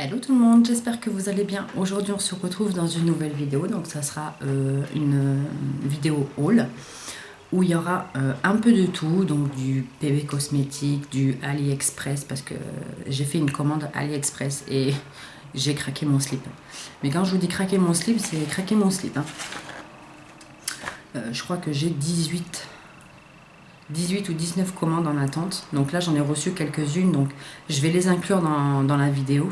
Hello tout le monde, j'espère que vous allez bien. Aujourd'hui on se retrouve dans une nouvelle vidéo, donc ça sera une vidéo haul où il y aura un peu de tout, donc du PB cosmétique, du AliExpress, parce que j'ai fait une commande AliExpress et j'ai craqué mon slip. Mais quand je vous dis craquer mon slip, c'est craquer mon slip, hein. Je crois que j'ai 18 ou 19 commandes en attente. Donc là, j'en ai reçu quelques-unes. Donc je vais les inclure dans la vidéo.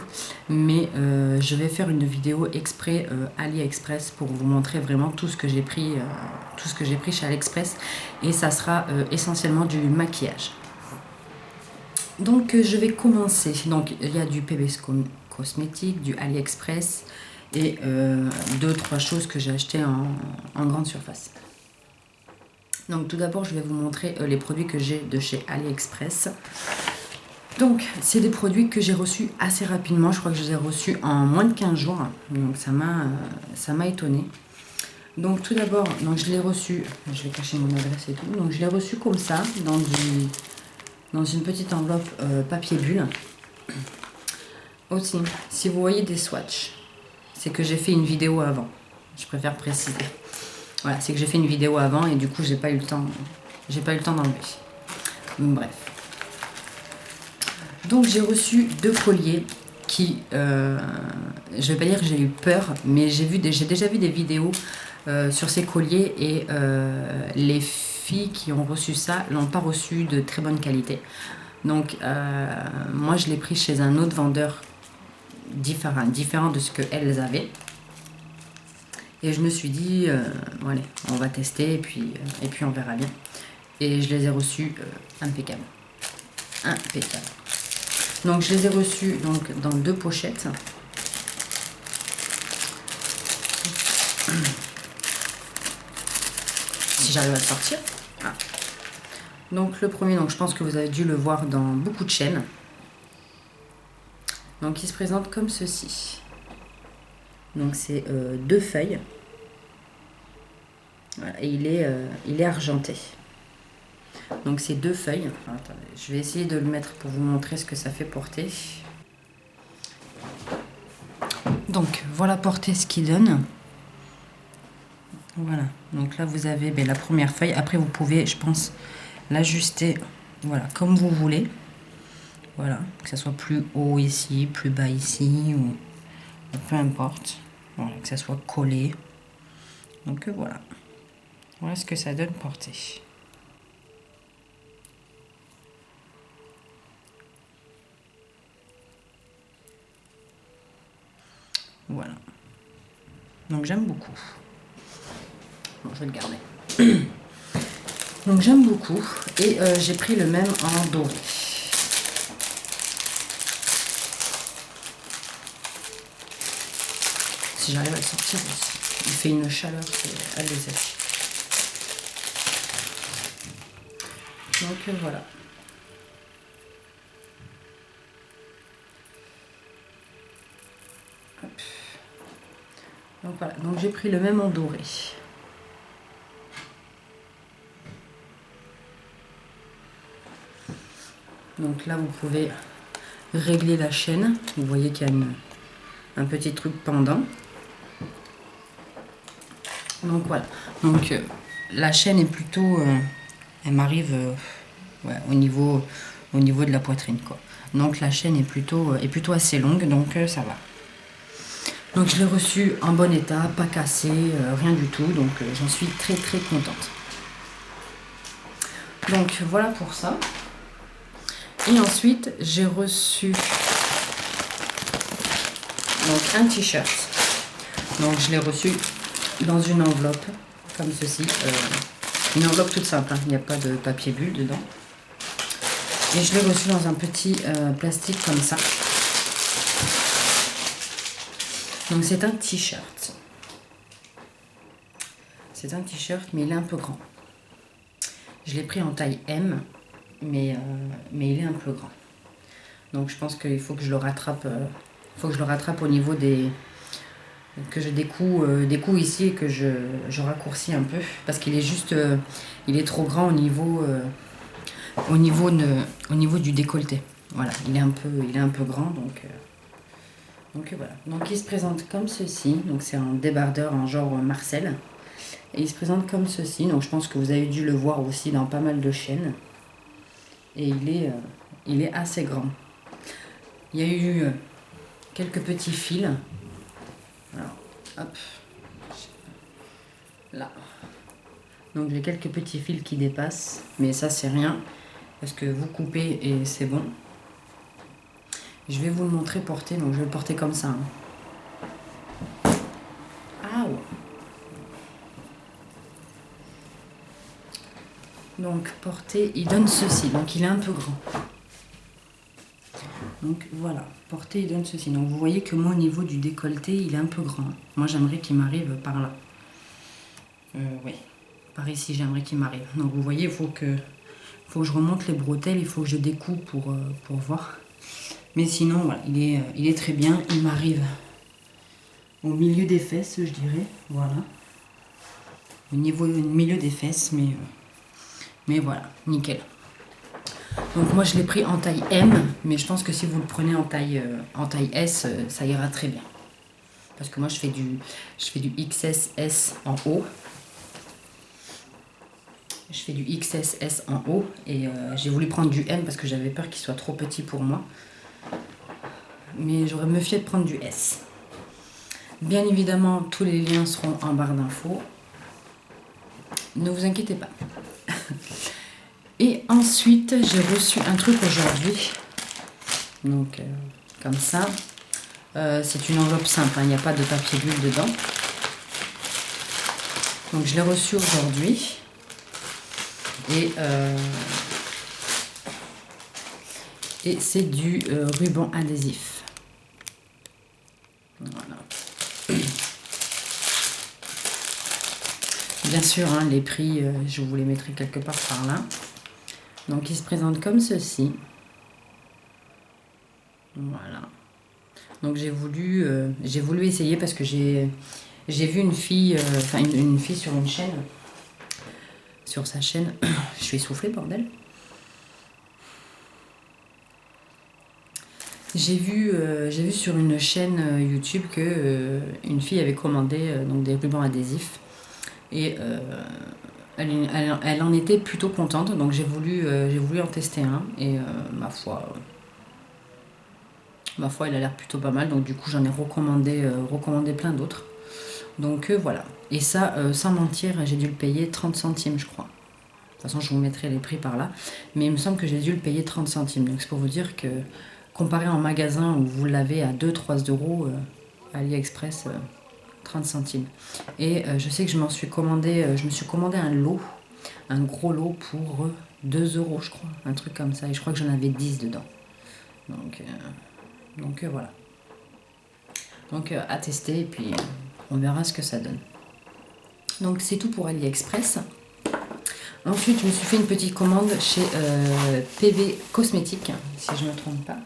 Mais je vais faire une vidéo exprès AliExpress pour vous montrer vraiment tout ce que j'ai pris, chez AliExpress. Et ça sera essentiellement du maquillage. Donc je vais commencer. Donc il y a du PB cosmétique, du AliExpress et 2-3 choses que j'ai achetées en grande surface. Donc tout d'abord, je vais vous montrer les produits que j'ai de chez AliExpress. Donc, c'est des produits que j'ai reçus assez rapidement. Je crois que je les ai reçus en moins de 15 jours. Donc, ça m'a étonnée. Donc, tout d'abord, je l'ai reçu. Je vais cacher mon adresse et tout. Donc, je l'ai reçu comme ça, dans une petite enveloppe papier bulle. Aussi, si vous voyez des swatchs, c'est que j'ai fait une vidéo avant. Je préfère préciser. Voilà, c'est que j'ai fait une vidéo avant et du coup, j'ai pas eu le temps d'enlever. Bref. Donc j'ai reçu 2 colliers qui, je vais pas dire que j'ai eu peur, mais j'ai déjà vu des vidéos sur ces colliers et les filles qui ont reçu ça l'ont pas reçu de très bonne qualité. Donc moi je l'ai pris chez un autre vendeur différent de ce qu'elles avaient. Et je me suis dit, allez, on va tester et puis on verra bien. Et je les ai reçus impeccables. Impeccable. Donc je les ai reçus donc, dans 2 pochettes. Si j'arrive à le sortir. Ah. Donc le premier, je pense que vous avez dû le voir dans beaucoup de chaînes. Donc il se présente comme ceci. Donc c'est 2 feuilles. Voilà, et il est argenté. Donc c'est 2 feuilles. Attendez, je vais essayer de le mettre pour vous montrer ce que ça fait porter. Donc voilà porter ce qu'il donne. Voilà. Donc là vous avez la première feuille. Après vous pouvez, je pense, l'ajuster voilà, comme vous voulez. Voilà. Que ça soit plus haut ici, plus bas ici, ou peu importe. Voilà, que ça soit collé. Donc voilà. Voilà ce que ça donne porter. Voilà. Donc j'aime beaucoup. Bon, je vais le garder. Donc j'aime beaucoup. Et j'ai pris le même en doré. Si j'arrive à le sortir aussi. Il fait une chaleur, c'est alésé. Donc voilà. Hop. Donc voilà, donc j'ai pris le même en doré. Donc là vous pouvez régler la chaîne. Vous voyez qu'il y a un petit truc pendant. Donc voilà. Donc la chaîne est plutôt, elle m'arrive au niveau de la poitrine quoi. Donc la chaîne est plutôt assez longue, donc ça va. Donc je l'ai reçu en bon état, pas cassé, rien du tout. Donc j'en suis très très contente. Donc voilà pour ça. Et ensuite j'ai reçu donc un t-shirt. Donc je l'ai reçu dans une enveloppe comme ceci. Une enveloppe toute simple, hein. Il n'y a pas de papier bulle dedans. Et je l'ai reçu dans un petit plastique comme ça. Donc c'est un t-shirt. C'est un t-shirt, mais il est un peu grand. Je l'ai pris en taille M, mais il est un peu grand. Donc je pense qu'il faut que je le rattrape. Au niveau des... que je découds ici et que je raccourcis un peu. Parce qu'il est juste... il est trop grand au niveau du décolleté. Voilà, il est un peu grand, donc... Donc voilà. Donc il se présente comme ceci. Donc c'est un débardeur en genre Marcel. Et il se présente comme ceci. Donc je pense que vous avez dû le voir aussi dans pas mal de chaînes. Et il est assez grand. Il y a eu quelques petits fils. Alors, hop. Là. Donc j'ai quelques petits fils qui dépassent. Mais ça c'est rien. Parce que vous coupez et c'est bon. Je vais vous le montrer porter. Donc je vais le porter comme ça. Ah ouais. Donc porté, il donne ceci, donc il est un peu grand. Donc voilà, porté, il donne ceci. Donc vous voyez que moi au niveau du décolleté, il est un peu grand. Moi j'aimerais qu'il m'arrive par là. Oui, par ici j'aimerais qu'il m'arrive. Donc vous voyez, il faut que je remonte les bretelles, il faut que je découpe pour voir. Mais sinon, voilà, il est très bien. Il m'arrive au milieu des fesses, je dirais. Voilà. Au milieu des fesses, mais voilà, nickel. Donc moi je l'ai pris en taille M, mais je pense que si vous le prenez en taille S, ça ira très bien. Parce que moi je fais du XSS en haut. Je fais du XSS en haut et j'ai voulu prendre du M parce que j'avais peur qu'il soit trop petit pour moi. Mais j'aurais mieux fait de prendre du S. Bien évidemment, tous les liens seront en barre d'infos. Ne vous inquiétez pas. Et ensuite, j'ai reçu un truc aujourd'hui. Donc, comme ça. C'est une enveloppe simple, hein, il n'y a pas de papier bulle dedans. Donc, je l'ai reçu aujourd'hui. Et c'est du ruban adhésif. Voilà. Bien sûr, hein, les prix, je vous les mettrai quelque part par là. Donc, il se présente comme ceci. Voilà. Donc, j'ai voulu essayer parce que j'ai vu une fille, une fille sur une chaîne, sur sa chaîne. Je suis essoufflée, bordel. J'ai vu sur une chaîne YouTube que une fille avait commandé donc des rubans adhésifs et elle en était plutôt contente, donc j'ai voulu en tester un et ma foi il a l'air plutôt pas mal, donc du coup j'en ai recommandé plein d'autres. Donc voilà, et ça sans mentir, j'ai dû le payer 30 centimes je crois. De toute façon je vous mettrai les prix par là, mais il me semble que j'ai dû le payer 30 centimes, donc c'est pour vous dire que comparé en magasin où vous l'avez à 2-3 euros, AliExpress, 30 centimes. Et je sais que je me suis commandé un lot, un gros lot pour 2 euros, je crois, un truc comme ça. Et je crois que j'en avais 10 dedans. Donc voilà. Donc à tester, et puis on verra ce que ça donne. Donc c'est tout pour AliExpress. Ensuite, je me suis fait une petite commande chez PV Cosmétiques, si je ne me trompe pas.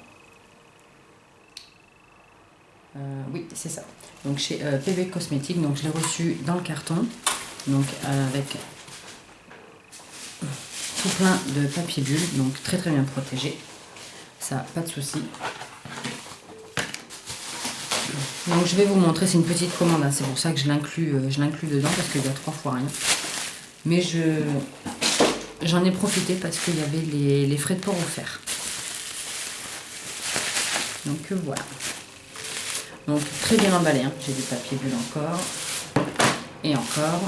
Oui, c'est ça. Donc chez PV Cosmétiques, donc je l'ai reçu dans le carton, donc avec tout plein de papier bulle, donc très très bien protégé. Ça, pas de souci. Donc je vais vous montrer, c'est une petite commande, hein, c'est pour ça que je l'inclus dedans parce qu'il y a 3 fois rien. Mais j'en ai profité parce qu'il y avait les frais de port offerts. Donc voilà. Donc très bien emballé, hein. J'ai du papier bulle encore et encore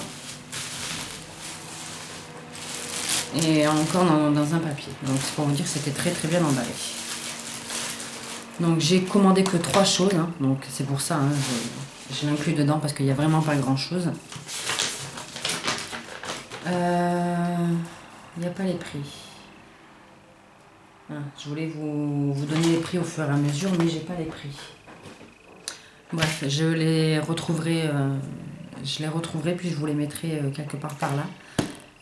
et encore dans un papier. Donc c'est pour vous dire que c'était très très bien emballé. Donc j'ai commandé que 3 choses, hein. Donc c'est pour ça, hein, je l'inclus dedans parce qu'il n'y a vraiment pas grand chose. Il n'y a pas les prix. Ah, je voulais vous donner les prix au fur et à mesure, mais j'ai pas les prix. Bref, je les retrouverai, puis je vous les mettrai quelque part par là.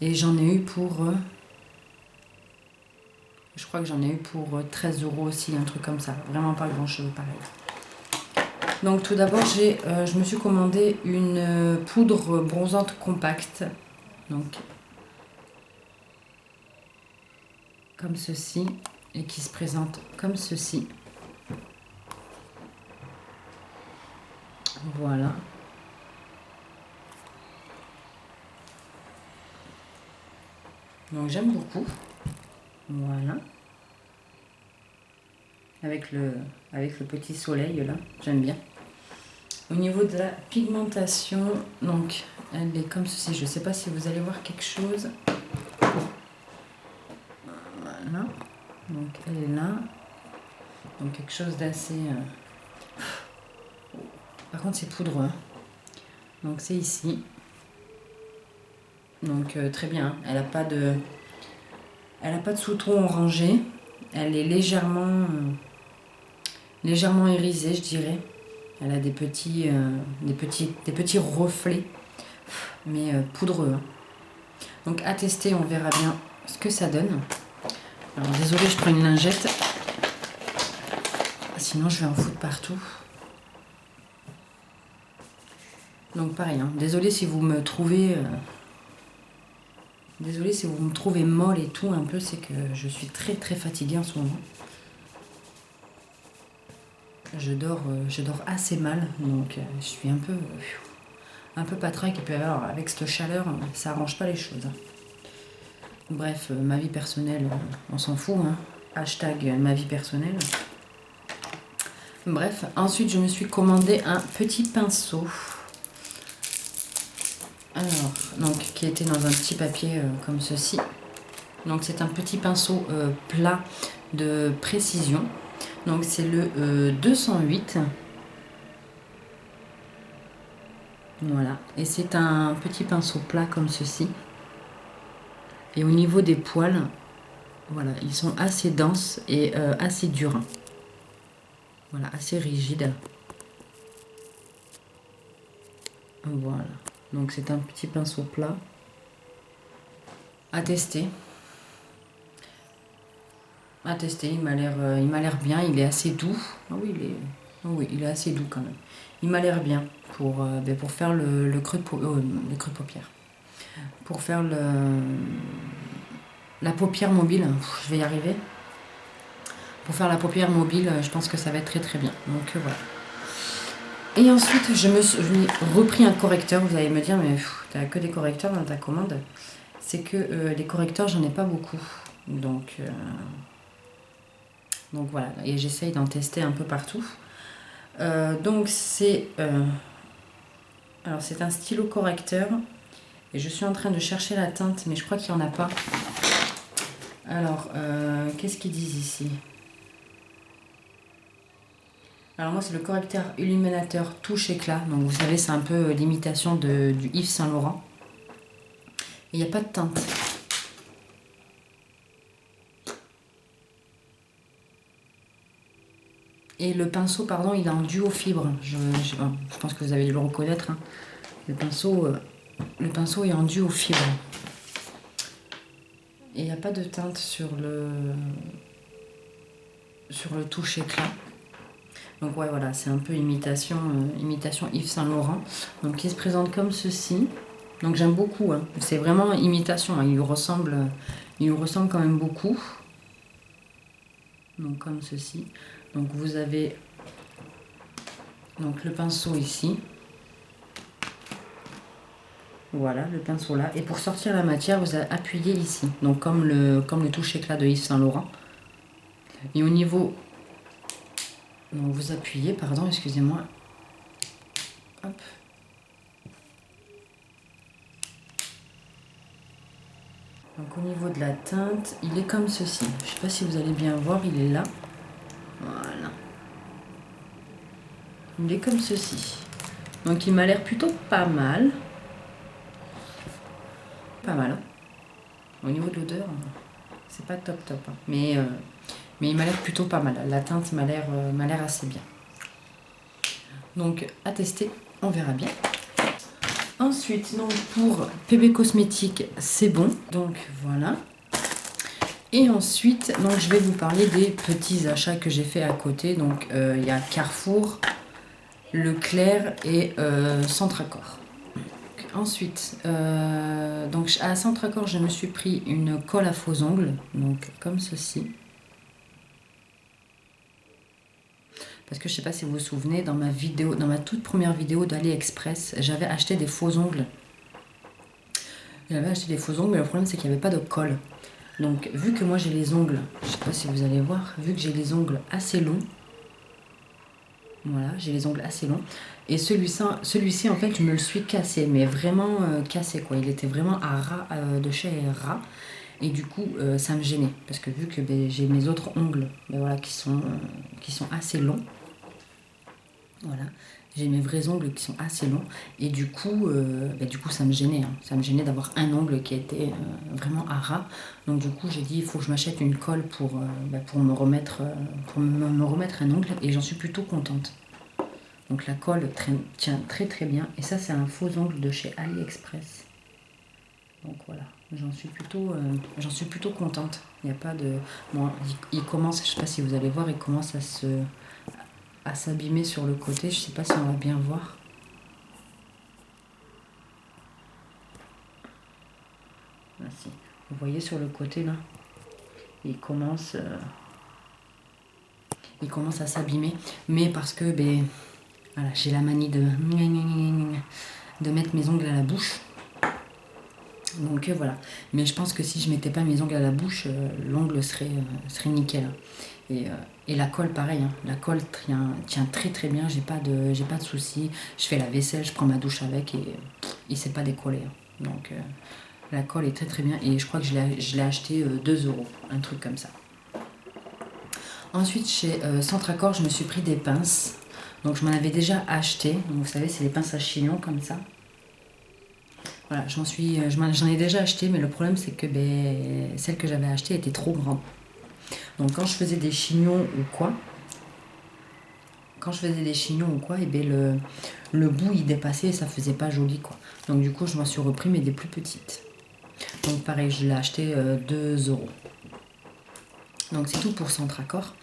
Et j'en ai eu pour... je crois que j'en ai eu pour 13 euros aussi, un truc comme ça. Vraiment pas grand chose pareil. Donc tout d'abord, je me suis commandé une poudre bronzante compacte. Donc comme ceci. Et qui se présente comme ceci. Voilà. Donc j'aime beaucoup. Voilà. Avec le petit soleil là, j'aime bien. Au niveau de la pigmentation, donc elle est comme ceci. Je ne sais pas si vous allez voir quelque chose. Voilà. Donc elle est là. Donc quelque chose d'assez... Par contre c'est poudreux. Hein. Donc c'est ici. Donc très bien. Hein. Elle n'a pas de sous-ton orangé. Elle est légèrement irisée, je dirais. Elle a des petits reflets, mais poudreux. Hein. Donc à tester, on verra bien ce que ça donne. Alors désolée, je prends une lingette. Sinon, je vais en foutre partout. Donc pareil, hein. Désolée si vous me trouvez... Désolée si vous me trouvez molle et tout un peu, c'est que je suis très très fatiguée en ce moment. Je dors assez mal, donc je suis un peu patraque. Et puis alors, avec cette chaleur, ça arrange pas les choses. Hein. Bref, ma vie personnelle, on s'en fout. Hein. Hashtag ma vie personnelle. Bref, ensuite je me suis commandé un petit pinceau. Alors, donc qui était dans un petit papier comme ceci. Donc c'est un petit pinceau plat de précision. Donc c'est le 208. Voilà. Et c'est un petit pinceau plat comme ceci. Et au niveau des poils, voilà, ils sont assez denses et assez durs. Voilà, assez rigides. Voilà. Donc c'est un petit pinceau plat. À tester. À tester, il m'a l'air bien, il est assez doux. Ah oui, il est assez doux quand même. Il m'a l'air bien pour faire le creux de paupière. Pour faire la paupière mobile, je vais y arriver. Pour faire la paupière mobile, je pense que ça va être très très bien. Donc voilà. Et ensuite, je me suis repris un correcteur. Vous allez me dire, mais t'as que des correcteurs dans ta commande. C'est que les correcteurs, j'en ai pas beaucoup. Donc voilà, et j'essaye d'en tester un peu partout. Donc c'est un stylo correcteur. Et je suis en train de chercher la teinte, mais je crois qu'il n'y en a pas. Alors, qu'est-ce qu'ils disent ici? Alors moi, c'est le correcteur illuminateur touche éclat. Donc vous savez, c'est un peu l'imitation du Yves Saint Laurent. Il n'y a pas de teinte. Et le pinceau, pardon, il est en duo fibre. Je pense que vous avez dû le reconnaître. Hein. Le pinceau est en duo fibre. Et il n'y a pas de teinte sur le touche éclat. Donc ouais, voilà, c'est un peu imitation Yves Saint Laurent. Donc il se présente comme ceci. Donc j'aime beaucoup. Hein. C'est vraiment imitation. Hein. Il lui ressemble quand même beaucoup. Donc comme ceci. Donc vous avez le pinceau ici. Voilà, le pinceau là. Et pour sortir la matière, vous appuyez ici. Donc comme le touche éclat de Yves Saint Laurent. Et au niveau... Donc vous appuyez, pardon, excusez-moi. Hop. Donc au niveau de la teinte, il est comme ceci. Je ne sais pas si vous allez bien voir, il est là. Voilà. Il est comme ceci. Donc il m'a l'air plutôt pas mal. Pas mal. Hein. Au niveau de l'odeur, c'est pas top. Hein. Mais il m'a l'air plutôt pas mal. La teinte m'a l'air assez bien. Donc à tester, on verra bien. Ensuite, donc pour PB Cosmétiques, c'est bon. Donc voilà. Et ensuite, donc, je vais vous parler des petits achats que j'ai fait à côté. Donc il y a Carrefour, Leclerc et Centracor. Ensuite, donc à Centracor, je me suis pris une colle à faux ongles, donc comme ceci. Parce que je sais pas si vous vous souvenez, dans ma toute première vidéo d'AliExpress, j'avais acheté des faux ongles. J'avais acheté des faux ongles, mais le problème c'est qu'il n'y avait pas de colle. Donc vu que moi j'ai les ongles, je sais pas si vous allez voir, vu que j'ai les ongles assez longs, voilà, j'ai les ongles assez longs, et celui-ci en fait je me le suis cassé, mais vraiment cassé quoi, il était vraiment à ras, de chez ras, et du coup ça me gênait, parce que vu que j'ai mes autres ongles voilà, qui sont assez longs, voilà, j'ai mes vrais ongles qui sont assez longs, et du coup ça me gênait, hein. Ça me gênait d'avoir un ongle qui était vraiment à ras. Donc du coup j'ai dit il faut que je m'achète une colle pour me remettre un ongle, et j'en suis plutôt contente. Donc la colle tient très très bien, et ça c'est un faux ongle de chez AliExpress. Donc voilà, j'en suis plutôt contente. Il n'y a pas de... Bon, il commence, je sais pas si vous allez voir, il commence à s'abîmer sur le côté. Je sais pas si on va bien voir. Ah, si. Vous voyez sur le côté là, il commence à s'abîmer. Mais parce que voilà, j'ai la manie de mettre mes ongles à la bouche. Donc voilà. Mais je pense que si je mettais pas mes ongles à la bouche, l'ongle serait nickel. Et la colle pareil, hein. La colle tient très très bien, j'ai pas de soucis. Je fais la vaisselle, je prends ma douche avec, et il s'est pas décollé, hein. Donc la colle est très très bien, et je crois que je l'ai acheté 2 €, un truc comme ça. Ensuite chez Centracor, je me suis pris des pinces. Donc je m'en avais déjà acheté. Donc, vous savez, c'est les pinces à chignon comme ça. Voilà, j'en ai déjà acheté, mais le problème c'est que celle que j'avais achetée était trop grande. Donc quand je faisais des chignons ou quoi, et le bout il dépassait et ça faisait pas joli quoi. Donc du coup je m'en suis repris, mais des plus petites. Donc pareil, je l'ai acheté 2 €. Donc c'est tout pour Centracor.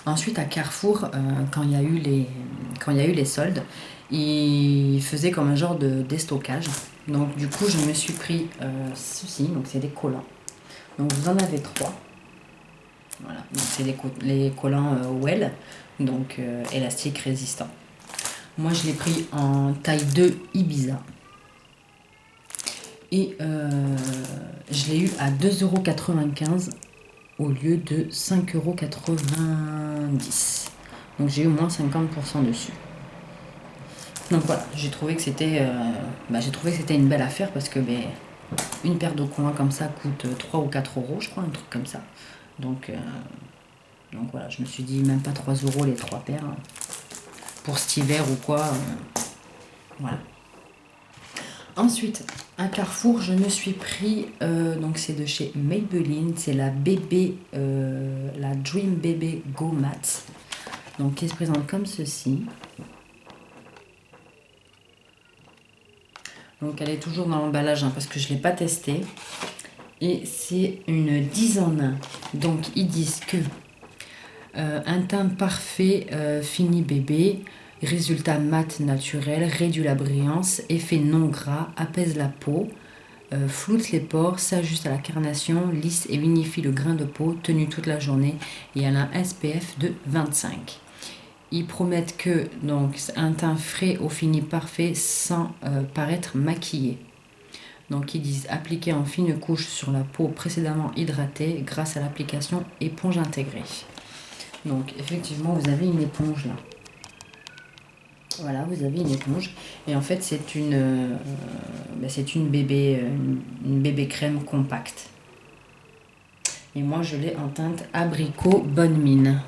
Ensuite à Carrefour, quand il y a eu les soldes, ils faisaient comme un genre de déstockage. Donc du coup je me suis pris ceci, donc c'est des collants. Donc vous en avez 3. Voilà, donc c'est les collants Well, donc élastique résistant. Moi je l'ai pris en taille 2 Ibiza. Et je l'ai eu à 2,95 € au lieu de 5,90 €. Donc j'ai eu moins 50% dessus. Donc voilà, j'ai trouvé que c'était une belle affaire, parce que une paire de collants comme ça coûte 3 ou 4 €, je crois, un truc comme ça. Donc voilà, je me suis dit même pas 3 € les 3 paires, hein, pour cet hiver ou quoi. Voilà. Ensuite, à Carrefour, je me suis pris, donc c'est de chez Maybelline, c'est la Dream Bébé Go Matte, donc qui se présente comme ceci. Donc elle est toujours dans l'emballage, hein, parce que je ne l'ai pas testée. Et c'est une 10 en 1. Donc ils disent que un teint parfait, fini bébé, résultat mat naturel, réduit la brillance, effet non gras, apaise la peau, floute les pores, s'ajuste à la carnation, lisse et unifie le grain de peau, tenu toute la journée, et elle a un SPF de 25. Ils promettent que donc un teint frais au fini parfait sans paraître maquillé. Donc ils disent appliquer en fine couche sur la peau précédemment hydratée grâce à l'application éponge intégrée. Donc effectivement vous avez une éponge là. Voilà, vous avez une éponge, et en fait c'est une bébé crème compacte. Et moi je l'ai en teinte abricot bonne mine.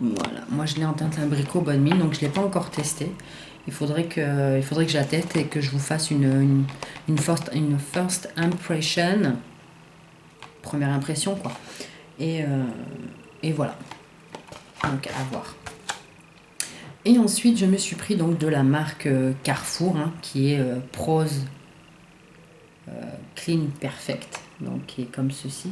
Voilà, moi je l'ai en teinte abricot bonne mine, donc je ne l'ai pas encore testé. Il faudrait que je la teste et que je vous fasse une first impression, première impression quoi. Et voilà, donc à voir. Et ensuite je me suis pris donc de la marque Carrefour, hein, qui est Prose Clean Perfect, donc qui est comme ceci.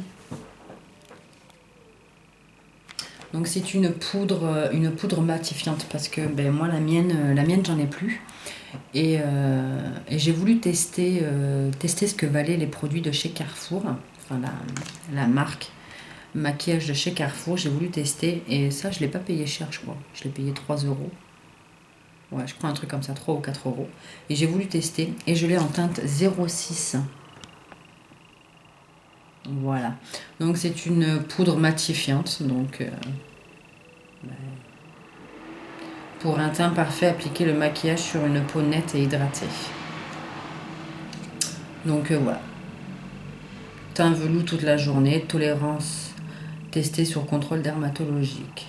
Donc c'est une poudre matifiante, parce que moi la mienne j'en ai plus, et j'ai voulu tester ce que valaient les produits de chez Carrefour, enfin la marque, maquillage de chez Carrefour. J'ai voulu tester et ça, je ne l'ai pas payé cher, je crois. Je l'ai payé 3 euros. Ouais, je crois un truc comme ça, 3 ou 4 euros. Et j'ai voulu tester et je l'ai en teinte 06. Voilà. Donc c'est une poudre matifiante. Donc pour un teint parfait, appliquez le maquillage sur une peau nette et hydratée. Donc voilà. Teint velours toute la journée. Tolérance testée sur contrôle dermatologique.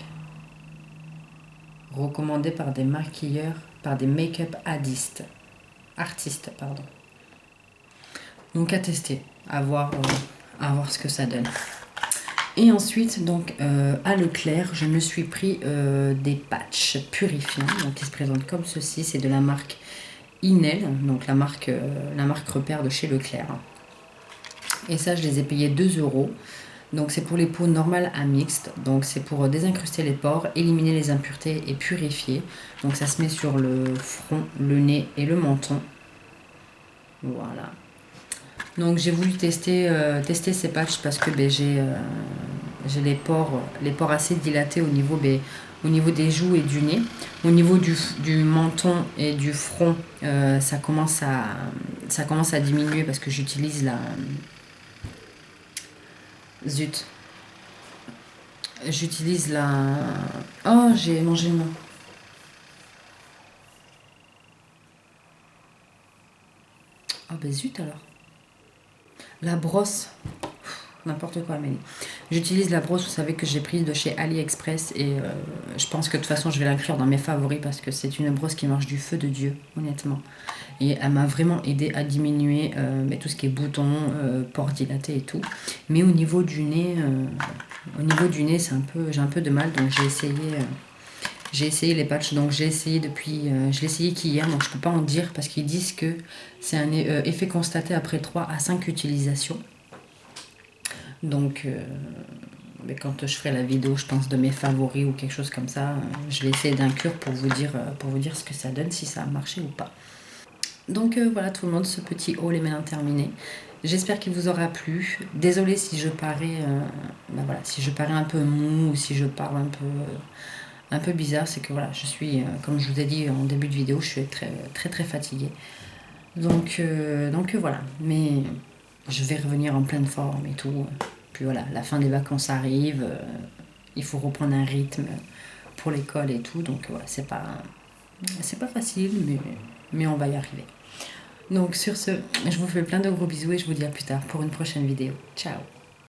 Recommandé par des maquilleurs, par des make-up artistes, pardon. Donc à tester, à voir ce que ça donne. Et ensuite, donc à Leclerc, je me suis pris des patchs purifiants, donc qui se présentent comme ceci. C'est de la marque Inel, donc la marque repère de chez Leclerc. Et ça, je les ai payés 2 euros. Donc c'est pour les peaux normales à mixtes. Donc c'est pour désincruster les pores, éliminer les impuretés et purifier. Donc ça se met sur le front, le nez et le menton. Voilà. Donc j'ai voulu tester ces patchs parce que j'ai les pores assez dilatés au niveau des joues et du nez. Au niveau du menton et du front, ça commence à diminuer parce que j'utilise la... Zut. J'utilise la... Oh, j'ai mangé le mot. Oh, ben zut alors. La brosse. N'importe quoi, Amélie. J'utilise la brosse, vous savez, que j'ai prise de chez AliExpress et je pense que de toute façon, je vais l'inclure dans mes favoris parce que c'est une brosse qui marche du feu de Dieu, honnêtement. Et elle m'a vraiment aidé à diminuer tout ce qui est boutons, pores dilatés et tout. Mais au niveau du nez, j'ai un peu de mal, donc j'ai essayé les patchs, donc je l'ai essayé qu'hier, donc je peux pas en dire parce qu'ils disent que c'est un effet constaté après 3 à 5 utilisations. Donc quand je ferai la vidéo, je pense, de mes favoris ou quelque chose comme ça, je vais essayer d'inclure pour vous dire ce que ça donne, si ça a marché ou pas. Donc voilà tout le monde, ce petit haul est maintenant terminé. J'espère qu'il vous aura plu. Désolée si je parais un peu mou ou si je parle un peu bizarre, c'est que voilà, je suis, comme je vous ai dit en début de vidéo, je suis très très très fatiguée. Donc voilà, mais je vais revenir en pleine forme et tout. Puis voilà, la fin des vacances arrive, il faut reprendre un rythme pour l'école et tout, donc voilà, c'est pas facile, mais on va y arriver. Donc sur ce, je vous fais plein de gros bisous et je vous dis à plus tard pour une prochaine vidéo. Ciao!